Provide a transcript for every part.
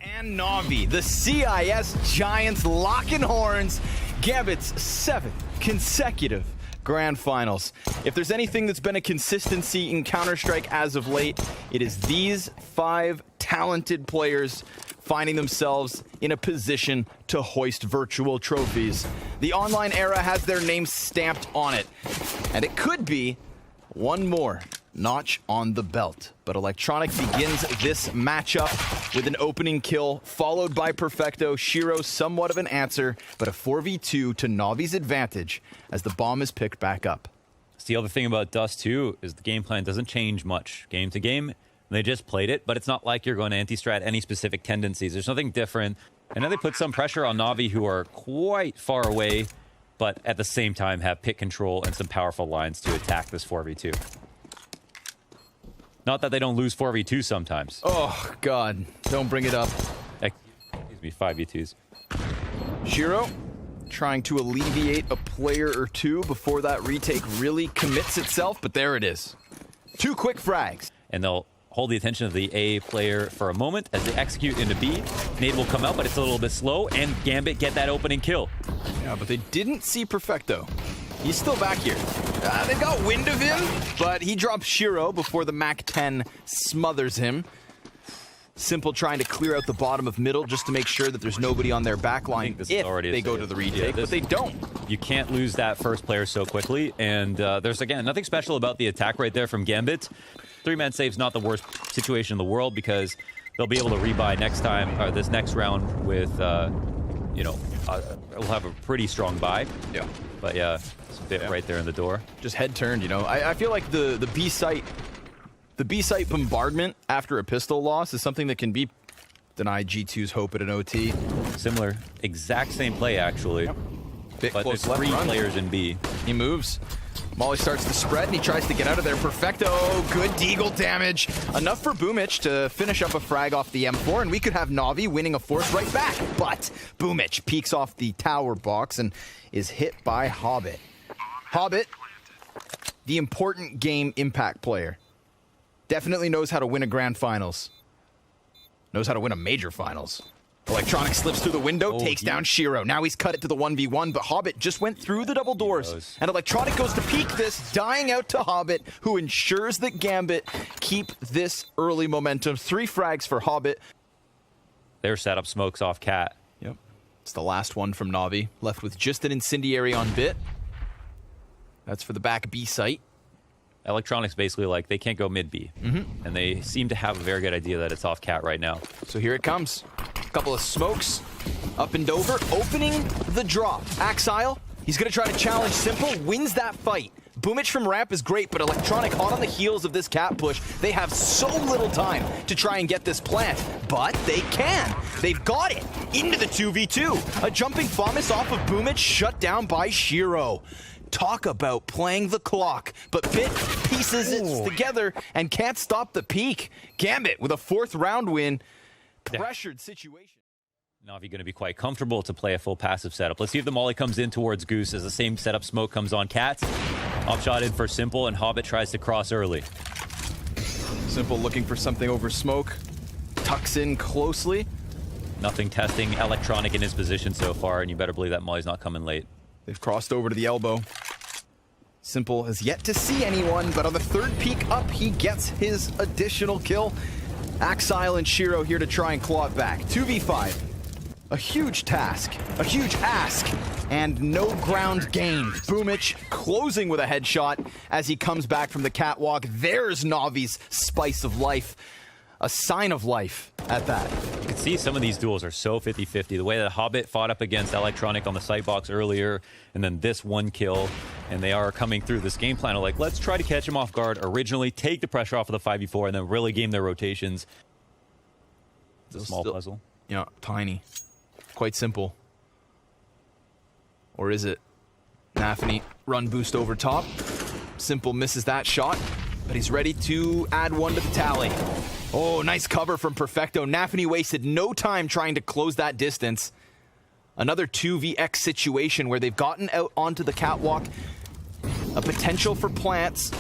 And NaVi, the CIS Giants locking horns. Gambit's 7th consecutive grand finals. If there's anything that's been a consistency in Counter-Strike as of late, it is these 5 talented players finding themselves in a position to hoist virtual trophies. The online era has their name stamped on it, and it could be one more notch on the belt. But Electronic begins this matchup with an opening kill, followed by Perfecto. Shiro somewhat of an answer, but a 4v2 to NaVi's advantage as the bomb is picked back up. So the other thing about Dust 2 is the game plan doesn't change much game to game. They just played it, but it's not like you're going to anti-strat any specific tendencies. There's nothing different. And now they put some pressure on NaVi, who are quite far away, but at the same time have pick control and some powerful lines to attack this 4v2. Not that they don't lose 4v2 sometimes. Oh, God. Don't bring it up. Excuse me, 5v2s. Shiro trying to alleviate a player or two before that retake really commits itself, but there it is. 2 quick frags. And they'll hold the attention of the A player for a moment as they execute into B. Nade will come out, but it's a little bit slow, and Gambit get that opening kill. Yeah, but they didn't see Perfecto. He's still back here. They've got wind of him, but he drops Shiro before the MAC-10 smothers him. Simple trying to clear out the bottom of middle just to make sure that there's nobody on their back line if they go to the retake, but they don't. You can't lose that first player so quickly, and there's, again, nothing special about the attack right there from Gambit. 3-man save's not the worst situation in the world because they'll be able to rebuy next time, or this next round with, you know, we'll have a pretty strong buy. Yeah. But yeah, it's a bit right there in the door. Just head turned, you know. I feel like the B site bombardment after a pistol loss is something that can be denied G2's hope at an OT. Similar, exact same play actually. Yep. But there's 3 players in B. He moves. Molly starts to spread, and he tries to get out of there. Perfecto, good deagle damage. Enough for Boomich to finish up a frag off the M4, and we could have NaVi winning a force right back. But Boomich peeks off the tower box and is hit by Hobbit. Hobbit, the important game impact player. Definitely knows how to win a grand finals. Knows how to win a major finals. Electronic slips through the window, takes down Shiro. Now he's cut it to the 1v1, but Hobbit just went through the double doors. And Electronic goes to peek this, dying out to Hobbit, who ensures that Gambit keep this early momentum. 3 frags for Hobbit. Their setup smokes off Cat. Yep. It's the last one from NaVi, left with just an incendiary on Bit. That's for the back B site. Electronics basically like they can't go mid B. And they seem to have a very good idea that it's off Cat right now. So here it comes. Couple of smokes up and over, opening the drop. Axile, he's gonna try to challenge Simple, wins that fight. Boomich from ramp is great, but Electronic hot on the heels of this Cat push. They have so little time to try and get this plant, but they can. They've got it into the 2v2. A jumping FAMAS off of Boomich shut down by Shiro. Talk about playing the clock, but Bit pieces it together and can't stop the peak. Gambit with a 4th round win. Pressured situation. NaVi going to be quite comfortable to play a full passive setup. Let's see if the molly comes in towards Goose as the same setup smoke comes on Cats. Offshot in for Simple, and Hobbit tries to cross early. Simple looking for something over smoke. Tucks in closely. Nothing testing Electronic in his position so far, and you better believe that molly's not coming late. They've crossed over to the elbow. Simple has yet to see anyone, but on the 3rd peek up, he gets his additional kill. Axile and Shiro here to try and claw it back. 2v5. A huge task, a huge ask, and no ground gained. Boomich closing with a headshot as he comes back from the catwalk. There's NaVi's spice of life. A sign of life at that. You can see some of these duels are so 50-50. The way that Hobbit fought up against Electronic on the sight box earlier, and then this 1 kill, and they are coming through this game plan of like, let's try to catch him off guard originally, take the pressure off of the 5v4, and then really game their rotations. It's a small puzzle. Yeah, tiny. Quite simple. Or is it? Nafany, run boost over top. Simple misses that shot, but he's ready to add 1 to the tally. Oh, nice cover from Perfecto. Nafany wasted no time trying to close that distance. Another 2vx situation where they've gotten out onto the catwalk. A potential for plants.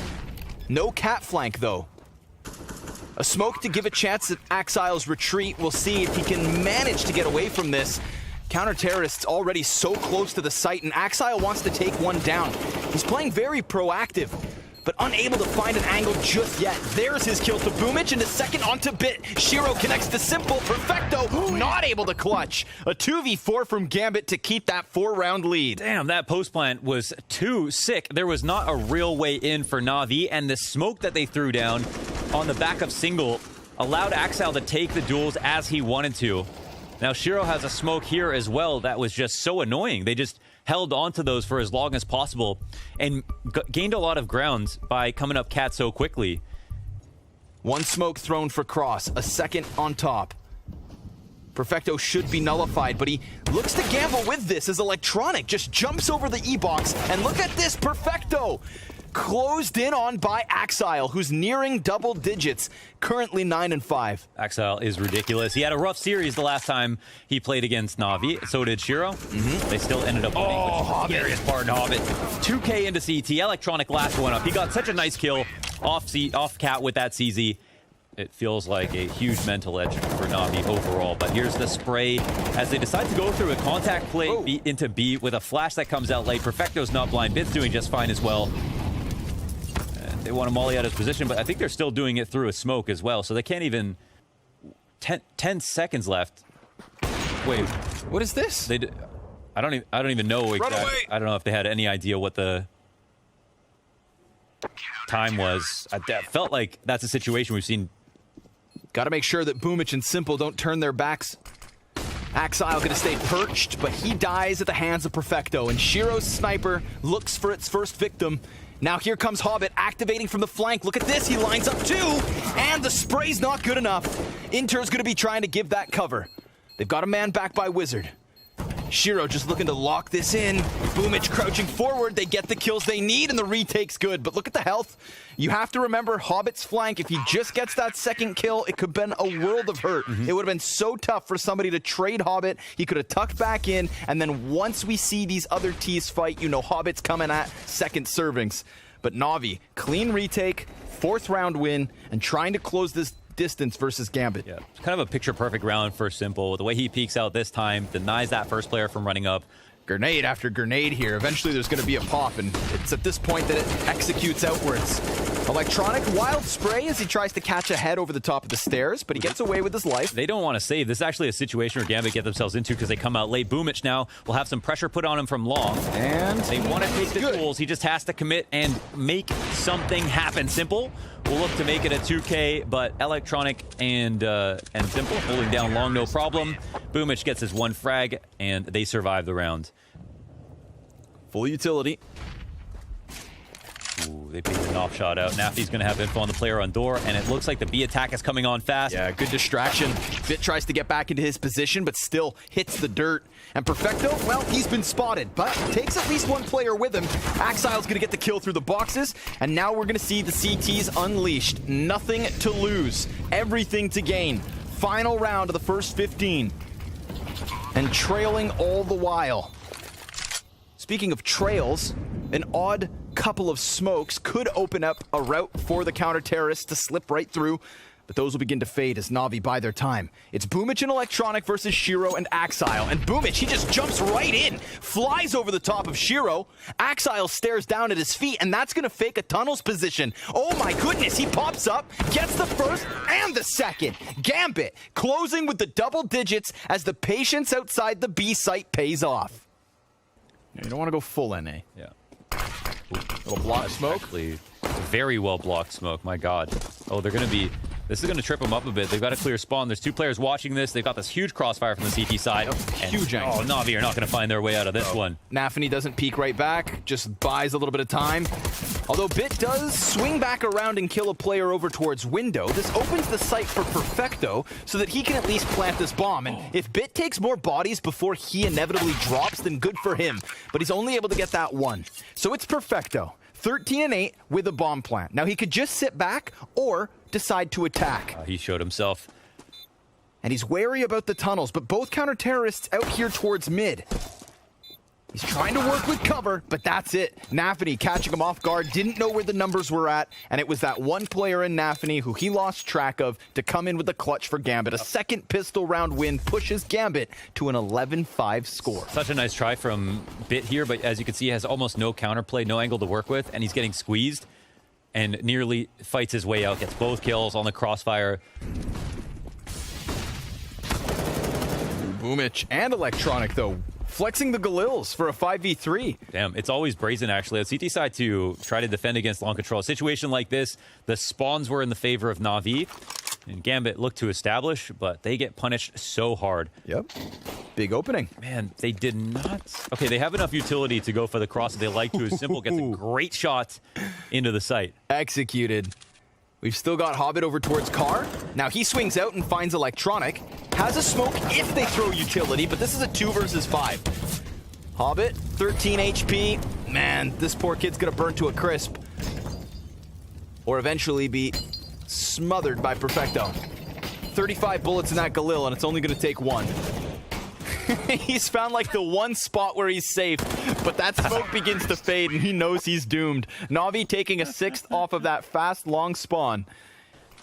No cat flank, though. A smoke to give a chance at Axile's retreat. We'll see if he can manage to get away from this. Counter-terrorists already so close to the site, and Axile wants to take one down. He's playing very proactive, but unable to find an angle just yet. There's his kill to Boomich, and a second onto Bit. Shiro connects to Simple. Perfecto, not able to clutch. A 2v4 from Gambit to keep that 4-round lead. Damn, that post plant was too sick. There was not a real way in for NaVi, and the smoke that they threw down on the back of single allowed Axile to take the duels as he wanted to. Now, Shiro has a smoke here as well that was just so annoying. They just held onto those for as long as possible and gained a lot of ground by coming up cat so quickly. One smoke thrown for Cross, a second on top. Perfecto should be nullified, but he looks to gamble with this as Electronic just jumps over the E-box. And look at this, Perfecto! Closed in on by Axile, who's nearing double digits, currently 9-5. Axile is ridiculous. He had a rough series the last time he played against NaVi. So did Shiro. They still ended up winning. Oh, which is part Hobbit. 2K into CT. Electronic last one up. He got such a nice kill off cat with that CZ. It feels like a huge mental edge for NaVi overall. But here's the spray as they decide to go through a contact play B into B with a flash that comes out late. Perfecto's not blind. Bit's doing just fine as well. They want to molly out his position, but I think they're still doing it through a smoke as well, so they can't even... 10 seconds left. Wait, what is this? I don't even know exactly. I don't know if they had any idea what the time was. I felt like that's a situation we've seen. Got to make sure that Boomich and Simple don't turn their backs. Axile gonna stay perched, but he dies at the hands of Perfecto, and Shiro's sniper looks for its first victim. Now here comes Hobbit activating from the flank. Look at this, he lines up two, and the spray's not good enough. Inter's gonna be trying to give that cover. They've got a man back by Wizard. Shiro just looking to lock this in. Boomich crouching forward. They get the kills they need, and the retake's good. But look at the health. You have to remember Hobbit's flank. If he just gets that second kill, it could have been a world of hurt. It would have been so tough for somebody to trade Hobbit. He could have tucked back in, and then once we see these other T's fight, you know Hobbit's coming at second servings. But NaVi, clean retake, 4th round win, and trying to close this distance versus Gambit. Yeah, it's kind of a picture-perfect round for Simple. The way he peeks out this time, denies that first player from running up. Grenade after grenade here. Eventually there's going to be a pop, and it's at this point that it executes outwards. Electronic, wild spray as he tries to catch a head over the top of the stairs, but he gets away with his life. They don't want to save. This is actually a situation where Gambit get themselves into because they come out late. Boomich now will have some pressure put on him from long. And they want to take the duels. He just has to commit and make something happen. Simple will look to make it a 2K, but Electronic and Simple holding down long, no problem. Boomich gets his one frag, and they survive the round. Full utility. Ooh, they beat the knock shot out. NaVi's going to have info on the player on door, and it looks like the B attack is coming on fast. Yeah, good distraction. Bit tries to get back into his position, but still hits the dirt. And Perfecto, well, he's been spotted, but takes at least one player with him. Axile's going to get the kill through the boxes, and now we're going to see the CTs unleashed. Nothing to lose, everything to gain. Final round of the first 15. And trailing all the while. Speaking of trails, an odd couple of smokes could open up a route for the counter-terrorists to slip right through, but those will begin to fade as NaVi buy their time. It's Boomich and Electronic versus Shiro and Axile, and Boomich, he just jumps right in, flies over the top of Shiro. Axile stares down at his feet, and that's gonna fake a tunnels position. Oh my goodness, he pops up, gets the first and the second. Gambit closing with the double digits as the patience outside the B site pays off. You don't want to go full NA. Yeah. Little block smoke. Actually, very well blocked smoke. My God. Oh, they're going to be... This is going to trip them up a bit. They've got a clear spawn. There's 2 players watching this. They've got this huge crossfire from the CT side. Huge angle. Oh, NaVi are not going to find their way out of this one. Nafany doesn't peek right back. Just buys a little bit of time. Although Bit does swing back around and kill a player over towards window, this opens the site for Perfecto so that he can at least plant this bomb. And if Bit takes more bodies before he inevitably drops, then good for him. But he's only able to get that one. So it's Perfecto. 13-8 with a bomb plant. Now he could just sit back or decide to attack. He showed himself. And he's wary about the tunnels, but both counter-terrorists out here towards mid. He's trying to work with cover, but that's it. NaVi catching him off guard, didn't know where the numbers were at, and it was that one player in NaVi who he lost track of to come in with the clutch for Gambit. A second pistol round win pushes Gambit to an 11-5 score. Such a nice try from Bit here, but as you can see, he has almost no counterplay, no angle to work with, and he's getting squeezed and nearly fights his way out, gets both kills on the crossfire. Boomich and Electronic, though, flexing the Galils for a 5v3. Damn, it's always brazen, actually. On CT side to try to defend against long control. A situation like this, the spawns were in the favor of NaVi, and Gambit looked to establish, but they get punished so hard. Yep. Big opening. Man, they did not... Okay, they have enough utility to go for the cross if they like to. Simple gets a great shot into the site. Executed. We've still got Hobbit over towards Car. Now he swings out and finds Electronic. Has a smoke if they throw utility, but this is a 2 versus 5. Hobbit, 13 HP. Man, this poor kid's gonna burn to a crisp. Or eventually be smothered by Perfecto. 35 bullets in that Galil, and it's only gonna take 1. He's found like the one spot where he's safe, but that smoke begins to fade and he knows he's doomed. NaVi taking a 6th off of that fast, long spawn.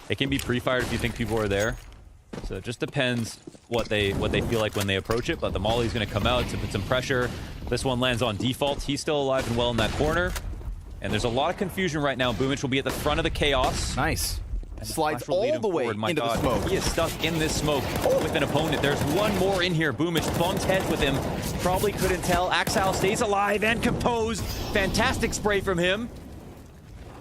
It can be pre-fired if you think people are there. So it just depends what they feel like when they approach it, but the Molly's going to come out to put some pressure. This one lands on default. He's still alive and well in that corner. And there's a lot of confusion right now. Boomich will be at the front of the chaos. Nice. Slides all the way into the smoke. He is stuck in this smoke with an opponent. There's one more in here. Boomich bumped heads with him. Probably couldn't tell. Axile stays alive and composed. Fantastic spray from him.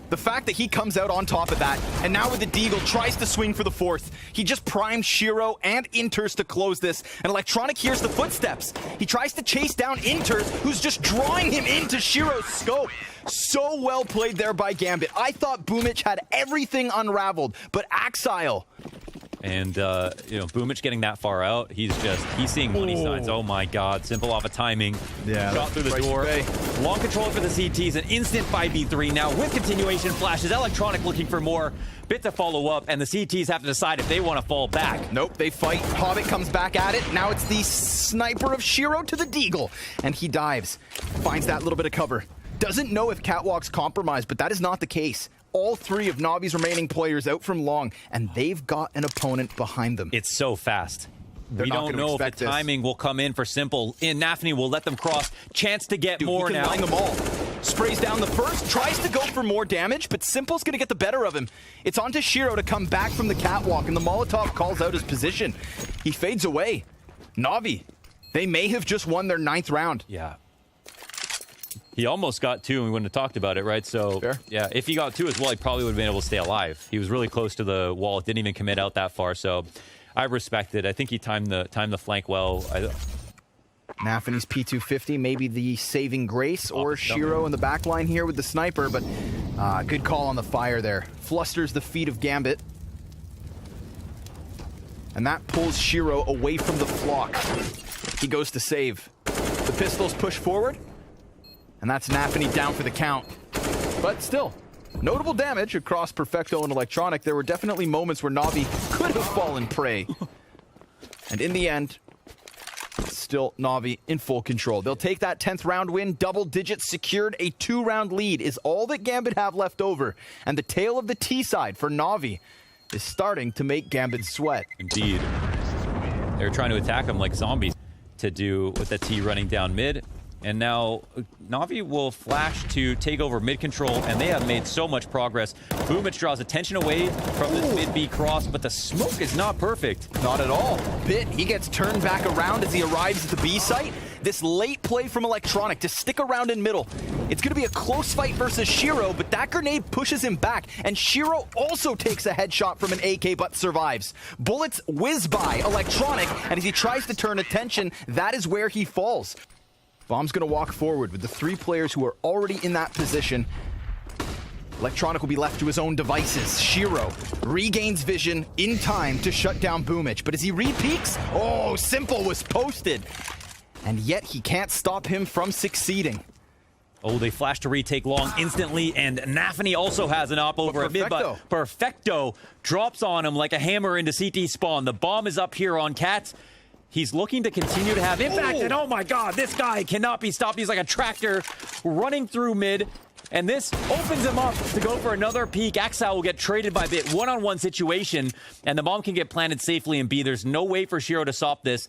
The fact that he comes out on top of that, and now with the Deagle, tries to swing for the 4th. He just primed Shiro and Inters to close this, and Electronic hears the footsteps. He tries to chase down Inters, who's just drawing him into Shiro's scope. So well played there by Gambit. I thought Boomich had everything unraveled, but Axile... And, you know, Boomich getting that far out, he's seeing money signs. Oh my god, Simple off of timing. Yeah, shot through the door. Long control for the CTs, an instant 5v3 now with continuation flashes. Electronic looking for more. Bit to follow up, and the CTs have to decide if they want to fall back. Nope, they fight. Hobbit comes back at it. Now it's the sniper of Shiro to the Deagle, and he dives. Finds that little bit of cover. Doesn't know if Catwalk's compromised, but that is not the case. All 3 of NaVi's remaining players out from long, and they've got an opponent behind them. It's so fast. We don't know if the timing will come in for Simple. NaVi will let them cross. Chance to get more now. Line them all. Sprays down the first, tries to go for more damage, but Simple's going to get the better of him. It's on to Shiro to come back from the catwalk, and the Molotov calls out his position. He fades away. NaVi, they may have just won their 9th round. Yeah. He almost got 2 and we wouldn't have talked about it, right? So, fair. Yeah, if he got 2 as well, he probably would have been able to stay alive. He was really close to the wall. It didn't even commit out that far, so I respect it. I think he timed the flank well. NaVi's P250, maybe the saving grace, or Shiro in the back line here with the sniper, but good call on the fire there. Flusters the feet of Gambit. And that pulls Shiro away from the flock. He goes to save. The pistols push forward. And that's NaVi down for the count. But still, notable damage across Perfecto and Electronic. There were definitely moments where NaVi could have fallen prey. And in the end, still NaVi in full control. They'll take that 10th round win, double digits secured. A 2-round lead is all that Gambit have left over. And the tale of the T side for NaVi is starting to make Gambit sweat. Indeed. They're trying to attack him like zombies to do with the T running down mid. And now NaVi will flash to take over mid control, and they have made so much progress. Boomich draws attention away from this mid B cross, but the smoke is not perfect. Not at all. Bit, he gets turned back around as he arrives at the B site. This late play from Electronic to stick around in middle. It's going to be a close fight versus Shiro, but that grenade pushes him back, and Shiro also takes a headshot from an AK but survives. Bullets whiz by Electronic, and as he tries to turn attention, that is where he falls. Bomb's going to walk forward with the 3 players who are already in that position. Electronic will be left to his own devices. Shiro regains vision in time to shut down Boomich, but as he re-peeks, oh, Simple was posted. And yet he can't stop him from succeeding. Oh, they flash to retake long instantly, and NaVi also has an op over at mid, but Perfecto drops on him like a hammer into CT spawn. The bomb is up here on Cat. He's looking to continue to have impact, and oh my god, this guy cannot be stopped. He's like a tractor running through mid, and this opens him up to go for another peek. Exile will get traded by Bit, one-on-one situation, and the bomb can get planted safely in B. There's no way for Shiro to stop this.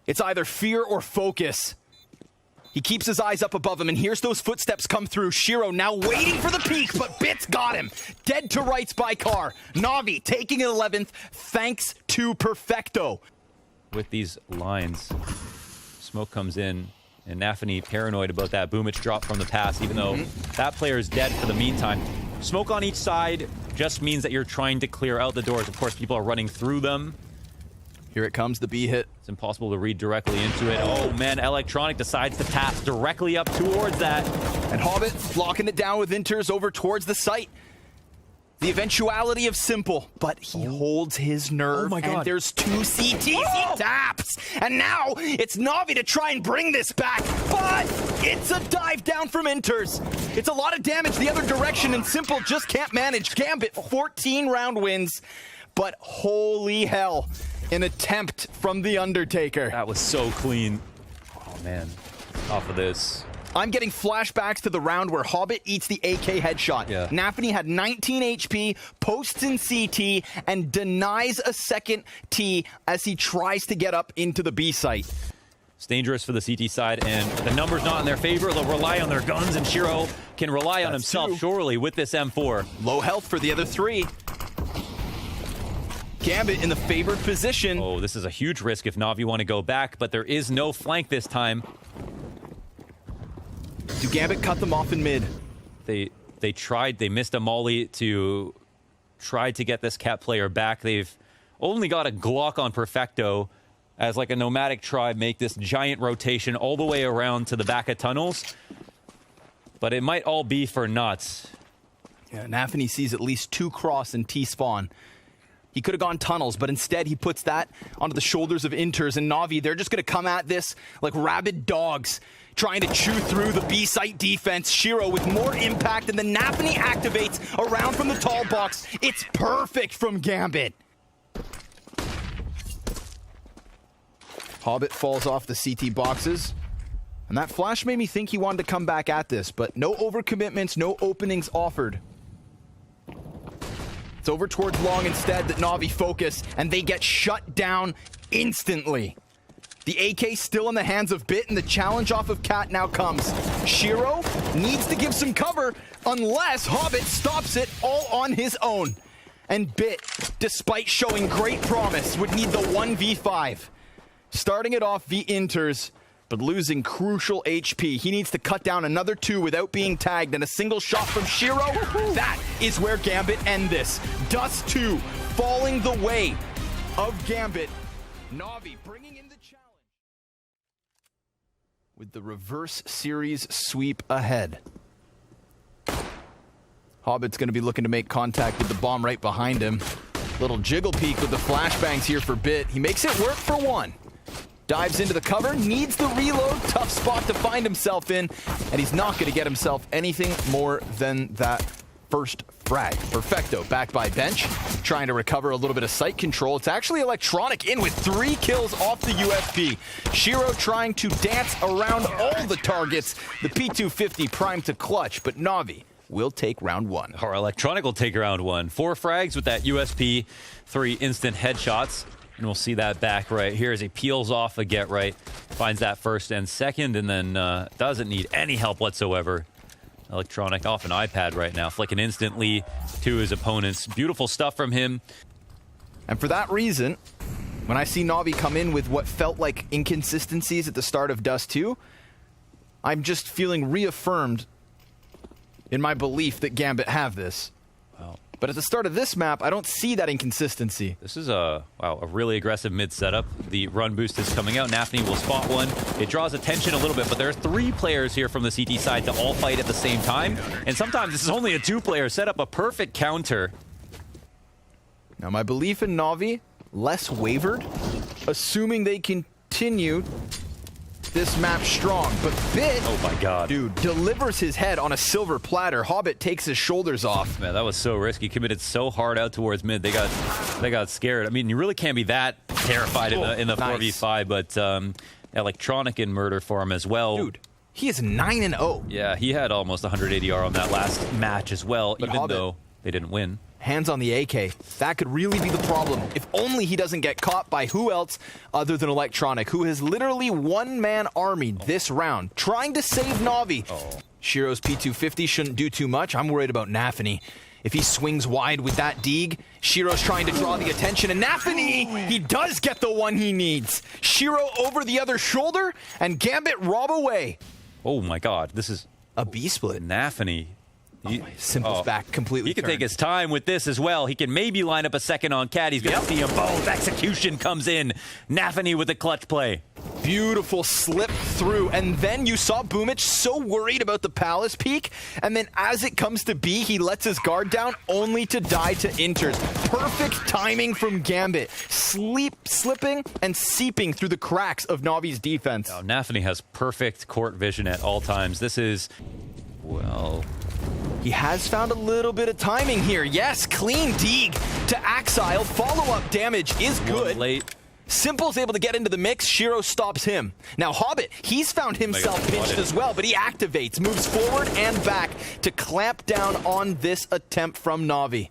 It's either fear or focus. He keeps his eyes up above him, and here's those footsteps come through. Shiro now waiting for the peek, but Bit's got him. Dead to rights by Car. NaVi taking 11th, thanks to Perfecto. With these lines, smoke comes in, and NaVi paranoid about that Boomich drop from the pass, even though that player is dead for the meantime. Smoke on each side just means that you're trying to clear out the doors. Of course, people are running through them. Here it comes, the B hit. It's impossible to read directly into it. Oh man, Electronic decides to pass directly up towards that. And Hobbit locking it down with Inters over towards the site. The eventuality of simple, but he holds his nerve. Oh my god. And there's 2 CTs, he taps. And now it's NaVi to try and bring this back, but it's a dive down from Inters. It's a lot of damage the other direction, and simple just can't manage. Gambit, 14 round wins, but holy hell, an attempt from the Undertaker. That was so clean. Oh man, off of this. I'm getting flashbacks to the round where Hobbit eats the AK headshot. Yeah. NaVi had 19 HP, posts in CT, and denies a second T as he tries to get up into the B site. It's dangerous for the CT side, and the numbers not in their favor. They'll rely on their guns, and Shiro can rely on himself, surely, with this M4. Low health for the other 3. Gambit in the favored position. Oh, this is a huge risk if NaVi want to go back, but there is no flank this time. Do Gambit cut them off in mid? They tried. They missed a molly to try to get this cat player back. They've only got a Glock on Perfecto as like a nomadic tribe make this giant rotation all the way around to the back of tunnels. But it might all be for nuts. Yeah, NaVi sees at least 2 cross and T-spawn. He could have gone tunnels, but instead he puts that onto the shoulders of Inters, and NaVi, they're just going to come at this like rabid dogs, trying to chew through the B-site defense. Shiro with more impact, and the NaVi activates around from the tall box. It's perfect from Gambit. Hobbit falls off the CT boxes, and that flash made me think he wanted to come back at this, but no overcommitments, no openings offered. It's over towards long instead that NaVi focus, and they get shut down instantly. The AK still in the hands of Bit, and the challenge off of Cat now comes. Shiro needs to give some cover unless Hobbit stops it all on his own. And Bit, despite showing great promise, would need the 1v5. Starting it off v Inters, but losing crucial HP. He needs to cut down another 2 without being tagged, and a single shot from Shiro. That is where Gambit end this. Dust 2 falling the way of Gambit. NaVi bringing in the challenge with the reverse series sweep ahead. Hobbit's going to be looking to make contact with the bomb right behind him. Little jiggle peek with the flashbangs here for Bit. He makes it work for 1. Dives into the cover, needs the reload, tough spot to find himself in, and he's not going to get himself anything more than that first frag. Perfecto, backed by Bench, trying to recover a little bit of sight control. It's actually Electronic in with 3 kills off the UFP. Shiro trying to dance around all the targets. The P250 primed to clutch, but NaVi will take round 1. Or Electronic will take round 1. 4 frags with that USP, 3 instant headshots. And we'll see that back right here as he peels off a get right, finds that first and second, and then doesn't need any help whatsoever. Electronic off an iPad right now, flicking instantly to his opponents. Beautiful stuff from him. And for that reason, when I see NaVi come in with what felt like inconsistencies at the start of Dust 2, I'm just feeling reaffirmed in my belief that Gambit have this. Wow. But at the start of this map, I don't see that inconsistency. This is a really aggressive mid setup. The run boost is coming out. NaVi will spot one. It draws attention a little bit, but there are 3 players here from the CT side to all fight at the same time. And sometimes this is only a 2-player setup, a perfect counter. Now, my belief in NaVi, less wavered, assuming they continue this map strong. But Bit, oh my god, dude, delivers his head on a silver platter. Hobbit takes his shoulders off. Man, that was so risky. Committed so hard out towards mid. They got scared. I mean, you really can't be that terrified in the 4v5, but Electronic in murder for him as well. Dude, he is 9-0. Yeah, he had almost 100 ADR on that last match as well, but even though they didn't win. Hands on the AK. That could really be the problem. If only he doesn't get caught by who else other than Electronic, who has literally one-man armied this round, trying to save Navi. Shiro's P250 shouldn't do too much. I'm worried about NaVi. If he swings wide with that Deeg, Shiro's trying to draw the attention, and NaVi, he does get the one he needs. Shiro over the other shoulder, and Gambit rob away. Oh my god, this is a B-split. NaVi. Simple's back completely. He can take his time with this as well. He can maybe line up a second on Cat. He's going to see him both. Execution comes in. NaVi with a clutch play. Beautiful slip through, and then you saw Boomich so worried about the Palace peak, and then as it comes to B, he lets his guard down only to die to Inters. Perfect timing from Gambit, slipping and seeping through the cracks of Navi's defense. Now, NaVi has perfect court vision at all times. This is, well... He has found a little bit of timing here. Yes, clean Deeg to Axile. Follow-up damage is good. Late. Simple's able to get into the mix. Shiro stops him. Now, Hobbit, he's found himself pinched as well, but he activates, moves forward and back to clamp down on this attempt from Navi.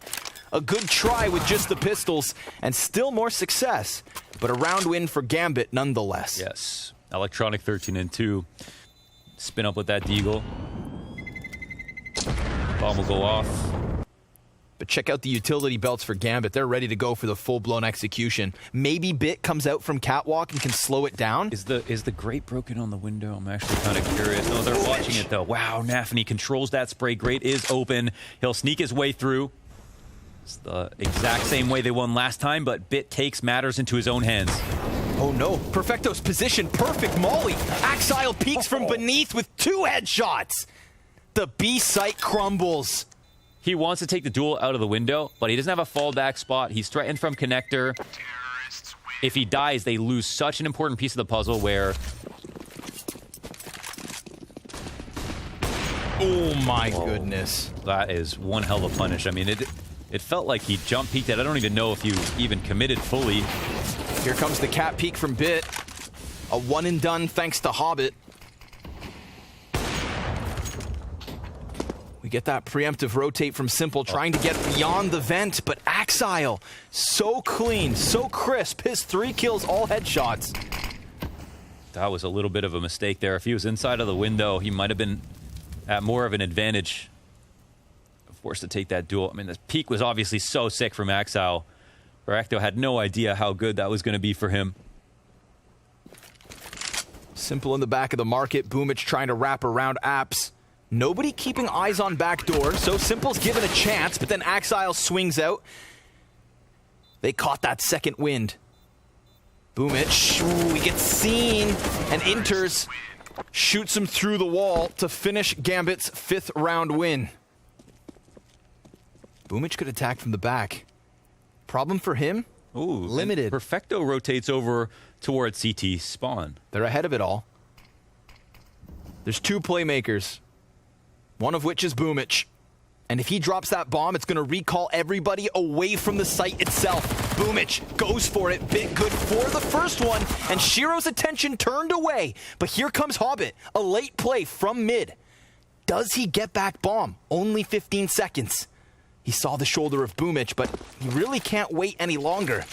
A good try with just the pistols, and still more success, but a round win for Gambit nonetheless. Yes. Electronic 13-2. Spin up with that Deagle. Bomb will go off. But check out the utility belts for Gambit. They're ready to go for the full-blown execution. Maybe Bit comes out from Catwalk and can slow it down. Is the grate broken on the window? I'm actually kind of curious. No, they're watching it, though. Wow, NaVi controls that spray. Grate is open. He'll sneak his way through. It's the exact same way they won last time, but Bit takes matters into his own hands. Oh no, Perfecto's position, perfect molly. Axile peeks from beneath with 2 headshots. The B site crumbles. He wants to take the duel out of the window, but he doesn't have a fallback spot. He's threatened from connector. If he dies, they lose such an important piece of the puzzle where... Oh my goodness. That is one hell of a punish. I mean, it felt like he jump peeked it. I don't even know if you even committed fully. Here comes the cat peek from Bit. A one and done thanks to Hobbit. We get that preemptive rotate from Simple, trying to get beyond the vent, but Axile, so clean, so crisp. His 3 kills, all headshots. That was a little bit of a mistake there. If he was inside of the window, he might have been at more of an advantage. Forced to take that duel. I mean, the peak was obviously so sick from Axile. Ecto had no idea how good that was going to be for him. Simple in the back of the market. Boomich trying to wrap around Apps. Nobody keeping eyes on backdoor, so Simple's given a chance, but then Axile swings out. They caught that second wind. Boomich, he gets seen, and Inters shoots him through the wall to finish Gambit's 5th round win. Boomich could attack from the back. Problem for him? Ooh, limited. Perfecto rotates over towards CT spawn. They're ahead of it all. There's 2 playmakers. One of which is Boomich. And if he drops that bomb, it's going to recall everybody away from the site itself. Boomich goes for it. Bit good for the first one. And Shiro's attention turned away. But here comes Hobbit. A late play from mid. Does he get back bomb? Only 15 seconds. He saw the shoulder of Boomich, but he really can't wait any longer.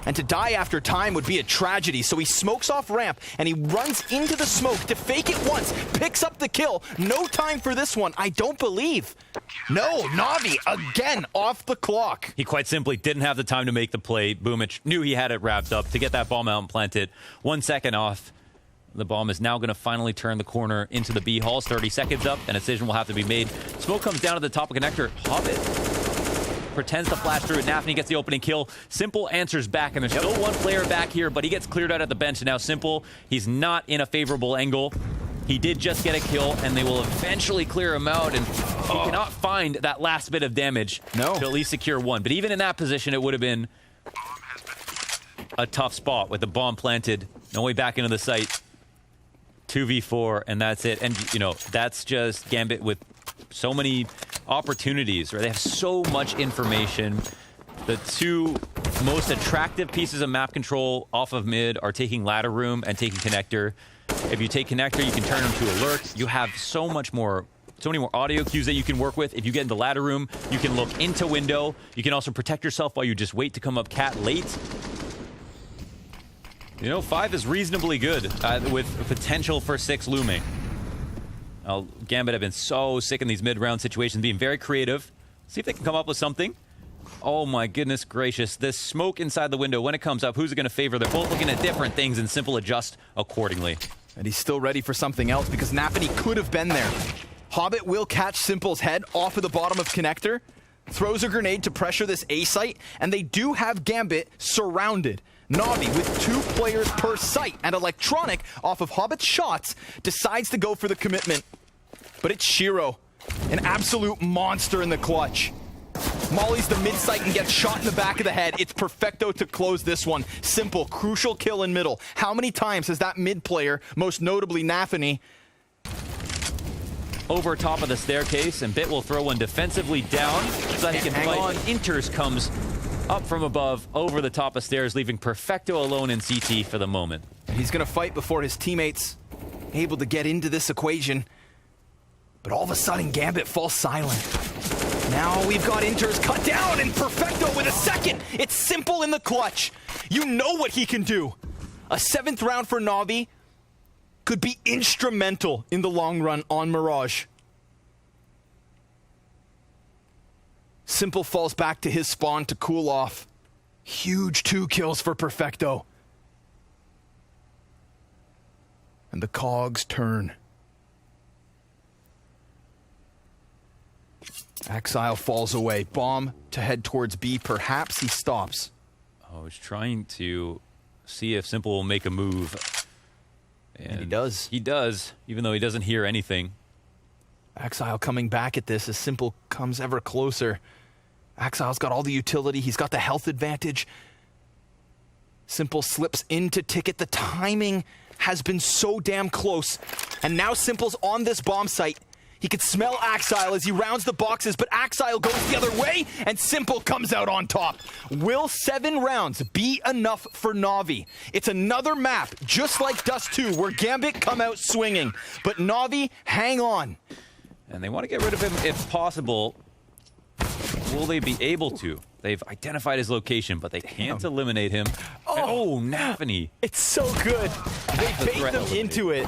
And to die after time would be a tragedy, so he smokes off ramp, and he runs into the smoke to fake it once, picks up the kill. No time for this one, I don't believe. No, NaVi again off the clock. He quite simply didn't have the time to make the play. Boomich knew he had it wrapped up to get that bomb out and plant it. 1 second off. The bomb is now going to finally turn the corner into the B halls. 30 seconds up, and a decision will have to be made. Smoke comes down to the top of connector. Hobbit pretends to flash through it. NaVi gets the opening kill. Simple answers back, and there's still one player back here, but he gets cleared out at the bench. And now Simple, he's not in a favorable angle. He did just get a kill, and they will eventually clear him out, and he cannot find that last bit of damage to at least secure one. But even in that position, it would have been a tough spot with the bomb planted. No way back into the site. 2v4, and that's it. And, you know, that's just Gambit with so many opportunities, right? They have so much information. The 2 most attractive pieces of map control off of mid are taking ladder room and taking connector. If you take connector, you can turn them to alert. You have so many more audio cues that you can work with. If you get into ladder room, you can look into window. You can also protect yourself while you just wait to come up cat late. You know, 5 is reasonably good with potential for 6 looming. Gambit have been so sick in these mid-round situations, being very creative. See if they can come up with something. Oh my goodness gracious. This smoke inside the window, when it comes up, who's it going to favor? They're both looking at different things, and Simple adjust accordingly. And he's still ready for something else because NaVi could have been there. Hobbit will catch Simple's head off of the bottom of connector, throws a grenade to pressure this A site, and they do have Gambit surrounded. NaVi, with 2 players per site, and Electronic, off of Hobbit's shots, decides to go for the commitment. But it's Shiro, an absolute monster in the clutch. Molly's the mid-site and gets shot in the back of the head. It's Perfecto to close this one. Simple, crucial kill in middle. How many times has that mid player, most notably NaVi, over top of the staircase, and Bit will throw one defensively down so that he can fight. On. Inters comes up from above over the top of stairs, leaving Perfecto alone in CT for the moment. He's going to fight before his teammates able to get into this equation. But all of a sudden, Gambit falls silent. Now we've got Inters cut down, and Perfecto with a second. It's Simple in the clutch. You know what he can do. A 7th round for NaVi could be instrumental in the long run on Mirage. Simple falls back to his spawn to cool off. Huge 2 kills for Perfecto. And the cogs turn. Exile falls away. Bomb to head towards B. Perhaps he stops. Oh, he's trying to see if Simple will make a move. And he does. He does, even though he doesn't hear anything. Exile coming back at this as Simple comes ever closer. Exile's got all the utility. He's got the health advantage. Simple slips into Ticket. The timing has been so damn close. And now Simple's on this bomb site. He could smell Axile as he rounds the boxes, but Axile goes the other way, and Simple comes out on top. Will 7 rounds be enough for NaVi? It's another map, just like Dust 2, where Gambit come out swinging. But NaVi, hang on. And they want to get rid of him if possible. Will they be able to? They've identified his location, but they can't eliminate him. Oh, NaVi. It's so good. They bait them into it.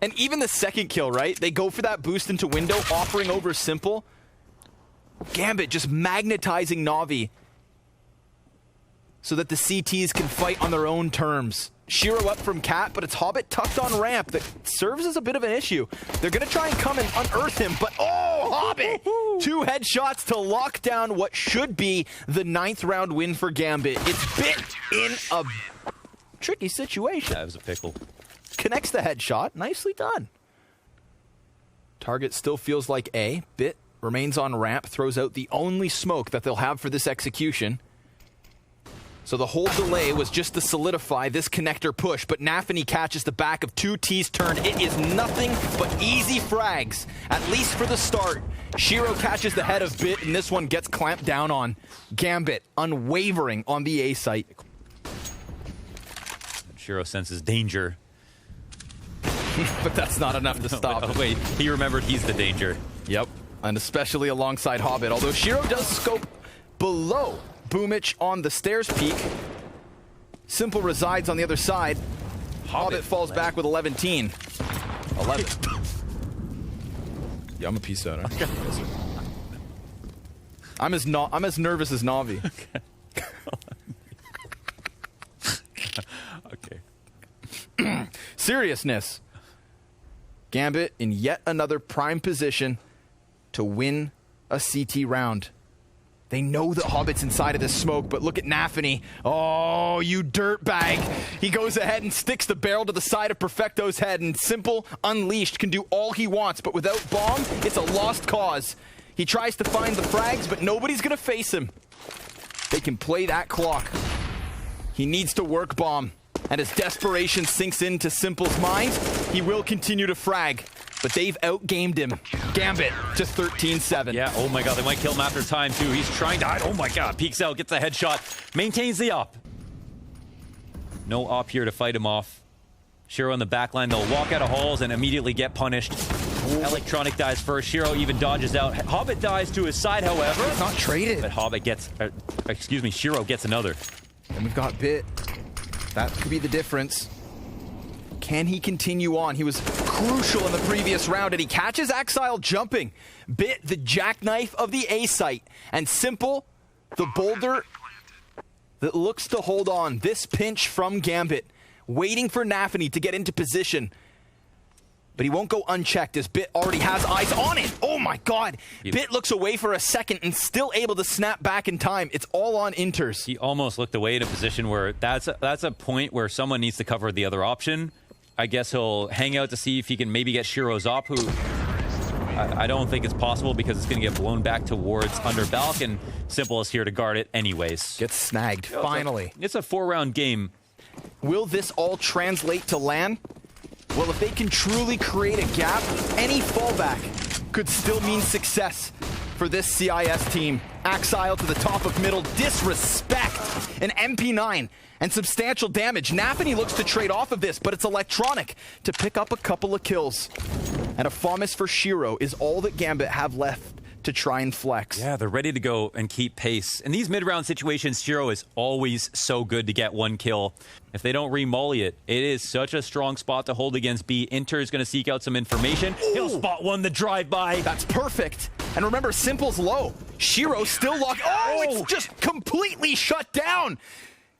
And even the second kill, right? They go for that boost into window, offering over Simple. Gambit just magnetizing NaVi so that the CTs can fight on their own terms. Shiro up from Cat, but it's Hobbit tucked on ramp that serves as a bit of an issue. They're going to try and come and unearth him, but oh, Hobbit! 2 headshots to lock down what should be the 9th round win for Gambit. It's Bit in a tricky situation. That was a pickle. Connects the headshot. Nicely done. Target still feels like A. Bit remains on ramp, throws out the only smoke that they'll have for this execution. So the whole delay was just to solidify this connector push, but NaVi catches the back of 2 T's turn. It is nothing but easy frags, at least for the start. Shiro catches the head of Bit, and this one gets clamped down on. Gambit, unwavering on the A site. Shiro senses danger. But that's not enough to stop. Oh, wait, he remembered he's the danger. Yep, and especially alongside Hobbit, although Shiro does scope below Boomich on the stairs peak. Simple resides on the other side. Hobbit falls back with 11-teen. 11. Yeah, I'm a piece out. Okay. I'm as nervous as NaVi. Okay. Seriousness. Gambit in yet another prime position to win a CT round. They know that Hobbit's inside of this smoke, but look at NaVi. Oh, you dirtbag. He goes ahead and sticks the barrel to the side of Perfecto's head, and Simple, unleashed, can do all he wants, but without Bomb, it's a lost cause. He tries to find the frags, but nobody's going to face him. They can play that clock. He needs to work Bomb. And as desperation sinks into Simple's mind, he will continue to frag. but they've outgamed him. Gambit to 13-7. Yeah, oh my god, they might kill him after time too. He's trying to hide. Oh my god, peeks out, gets a headshot, maintains the op. No op here to fight him off. Shiro in the back line, they'll walk out of halls and immediately get punished. Electronic dies first. Shiro even dodges out. Hobbit dies to his side, however. It's not traded. But Hobbit gets, Shiro gets another. And we've got Bit. That could be the difference. Can he continue on? He was crucial in the previous round, and he catches Axile jumping. Bit, the jackknife of the A site. And Simple, the boulder that looks to hold on. This pinch from Gambit, waiting for NaVi to get into position. But he won't go unchecked as Bit already has eyes on it. Oh my god. Bit looks away for a second and still able to snap back in time. It's all on Inters. He almost looked away in a position where that's a point where someone needs to cover the other option. I guess he'll hang out to see if he can maybe get Shiro's op, who I don't think it's possible because it's going to get blown back towards under Balk, and Simple is here to guard it anyways. Gets snagged, finally. It's a 4-round game. Will this all translate to LAN? Well, if they can truly create a gap, any fallback could still mean success for this CIS team. Axile to the top of middle, disrespect, an MP9, and substantial damage. NaVi looks to trade off of this, but it's electronic to pick up a couple of kills. And a FAMAS for Shiro is all that Gambit have left to try and flex. Yeah, they're ready to go and keep pace. In these mid-round situations, Shiro is always so good to get one kill. If they don't re-molly it, it is such a strong spot to hold against B. Inter is going to seek out some information. Ooh. He'll spot one, the drive-by. That's perfect. And remember, Simple's low. Shiro still locked. Oh, it's just completely shut down.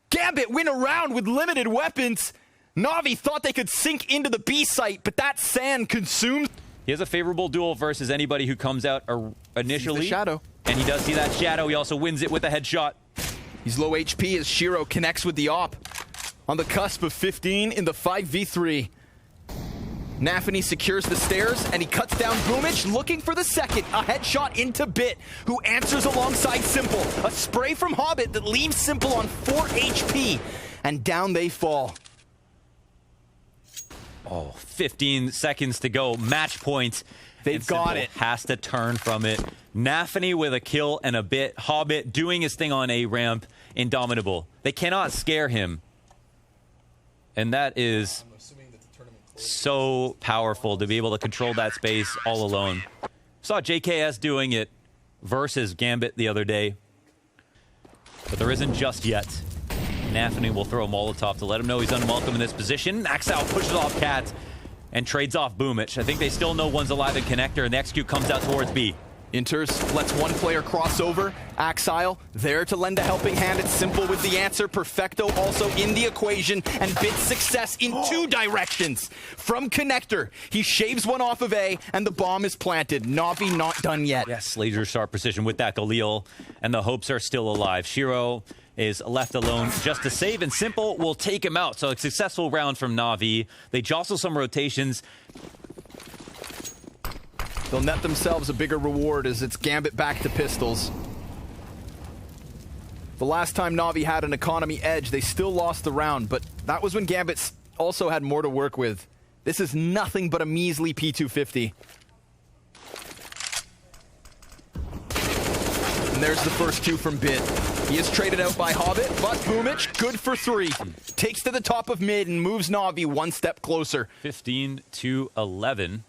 Gambit win a round with limited weapons. NaVi thought they could sink into the B site, but that sand consumes. He has a favorable duel versus anybody who comes out initially. Sees the shadow. And he does see that shadow. He also wins it with a headshot. He's low HP as Shiro connects with the op. On the cusp of 15 in the 5v3. NaVi secures the stairs, and he cuts down Boomich, looking for the second. A headshot into Bit, who answers alongside Simple. A spray from Hobbit that leaves Simple on 4 HP. And down they fall. Oh, 15 seconds to go. Match point. They've got it. Has to turn from it. NaVi with a kill and a Bit. Hobbit doing his thing on A ramp. Indomitable. They cannot scare him. And that is so powerful to be able to control that space all alone. Saw JKS doing it versus Gambit the other day. But there isn't just yet. NaVi will throw a Molotov to let him know he's unwelcome in this position. Axel pushes off Cat and trades off Boomich. I think they still know one's alive in connector, and the execute comes out towards B. Inters lets one player cross over. Axile there to lend a helping hand. It's Simple with the answer. Perfecto also in the equation, and Bit's success in 2 directions. From connector, he shaves one off of A, and the bomb is planted. NaVi not done yet. Yes, laser sharp precision with that Galil, and the hopes are still alive. Shiro is left alone just to save, and Simple will take him out. So a successful round from NaVi. They jostle some rotations. They'll net themselves a bigger reward as it's Gambit back to pistols. The last time NaVi had an economy edge, they still lost the round, but that was when Gambit also had more to work with. This is nothing but a measly P250. And there's the first 2 from Bit. He is traded out by Hobbit, but Boomich, good for 3. Takes to the top of mid and moves NaVi one step closer. 15-11.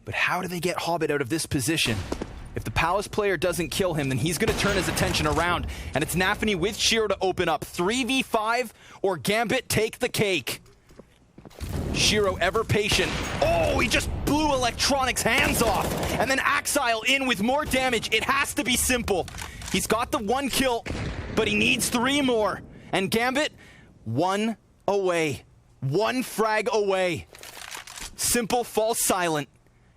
But how do they get Hobbit out of this position? If the Palace player doesn't kill him, then he's going to turn his attention around. And it's NaVi with Shiro to open up. 3v5 or Gambit take the cake. Shiro ever patient. Oh, he just blew Electronic's hands off. And then Axile in with more damage. It has to be Simple. He's got the 1 kill, but he needs 3 more. And Gambit, 1 away. 1 frag away. Simple falls silent.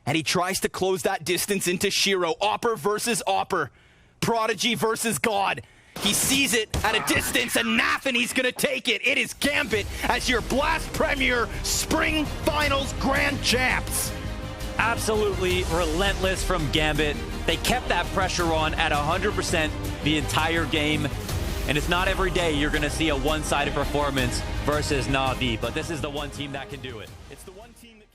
And he tries to close that distance into Shiro. Opper versus Opper. Prodigy versus God. He sees it at a distance, and NaVi's gonna take it. It is Gambit as your Blast Premier Spring Finals Grand Champs. Absolutely relentless from Gambit. They kept that pressure on at 100% the entire game. And it's not every day you're gonna see a one-sided performance versus NaVi, but this is the one team that can do it. It's the one team that